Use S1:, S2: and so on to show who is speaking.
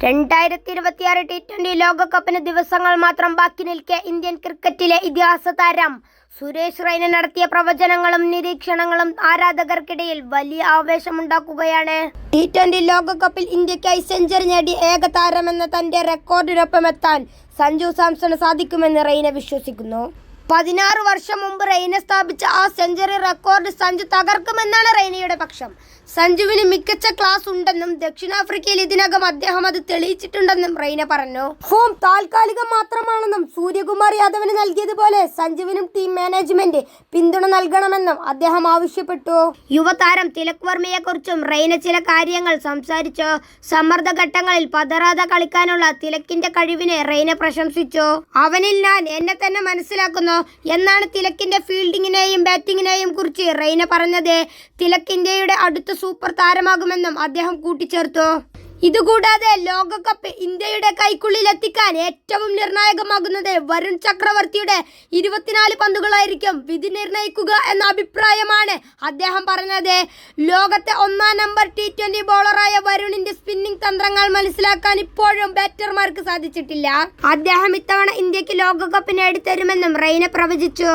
S1: 2026 T20 ലോകകപ്പിന് ദിവസങ്ങൾ മാത്രം ബാക്കി നിൽക്കെ ഇന്ത്യൻ ക്രിക്കറ്റിലെ ഇതിഹാസ താരം സുരേഷ് റെയ്ന നടത്തിയ പ്രവചനങ്ങളും നിരീക്ഷണങ്ങളും ആരാധകർക്കിടയിൽ വലിയ ആവേശമുണ്ടാക്കുകയാണ്. T20 ലോകകപ്പിൽ ഇന്ത്യക്കായി സെഞ്ചുറി നേടിയ ഏക താരമെന്ന തന്റെ റെക്കോർഡിനൊപ്പമെത്താൻ സഞ്ജു സാംസണ് സാധിക്കുമെന്ന് റെയ്ന വിശ്വസിക്കുന്നു. 16 വർഷം മുമ്പ് റെയ്ന സ്ഥാപിച്ച ആ സെഞ്ചുറി റെക്കോർഡ് സഞ്ജു തകർക്കുമെന്നാണ് റെയ്നയുടെ പക്ഷം. സഞ്ജുവിന് മികച്ച ക്ലാസ് ഉണ്ടെന്നും ദക്ഷിണാഫ്രിക്കയിൽ ഇതിനകം അദ്ദേഹം അത് തെളിയിച്ചിട്ടുണ്ടെന്നും റെയ്ന പറഞ്ഞു. ഫോം താൽക്കാലികം മാത്രമാണെന്നും സൂര്യകുമാർ യാദവിന് നൽകിയതുപോലെ സഞ്ജുവിനും ടീം മാനേജ്മെന്റ് പിന്തുണ നൽകണമെന്നും അദ്ദേഹം ആവശ്യപ്പെട്ടു. യുവതാരം തിലക് വർമ്മയെക്കുറിച്ചും റെയ്ന ചില കാര്യങ്ങൾ സംസാരിച്ചു. സമ്മർദ്ദഘട്ടങ്ങളിൽ പതറാതെ കളിക്കാനുള്ള തിലക്കിന്റെ കഴിവിനെ റെയ്ന പ്രശംസിച്ചു. അവനിൽ ഞാൻ എന്നെ തന്നെ മനസ്സിലാക്കുന്നു എന്നാണ് തിലക്കിന്റെ ഫീൽഡിങ്ങിനെയും ബാറ്റിങ്ങിനെയും കുറിച്ച് റെയ്ന പറഞ്ഞത്. തിലക് ഇന്ത്യയുടെ അടുത്ത സൂപ്പർ താരമാകുമെന്നും അദ്ദേഹം കൂട്ടിച്ചേർത്തു. ഇതുകൂടാതെ ലോകകപ്പ് ഇന്ത്യയുടെ കൈക്കുള്ളിൽ എത്തിക്കാൻ ഏറ്റവും നിർണായകമാകുന്നത് വരുൺ ചക്രവർത്തിയുടെ 24 പന്തുകളായിരിക്കും വിധി നിർണയിക്കുക എന്ന അഭിപ്രായമാണ് അദ്ദേഹം പറഞ്ഞത്. ലോകത്തെ 1-ാം നമ്പർ T20 ബോളറായ വരുണിന്റെ സ്പിന്നിംഗ് തന്ത്രങ്ങൾ മനസ്സിലാക്കാൻ ഇപ്പോഴും ബാറ്റർമാർക്ക് സാധിച്ചിട്ടില്ല. അദ്ദേഹം ഇത്തവണ ഇന്ത്യക്ക് ലോകകപ്പ് നേടിത്തരുമെന്നും റെയ്ന പ്രവചിച്ചു.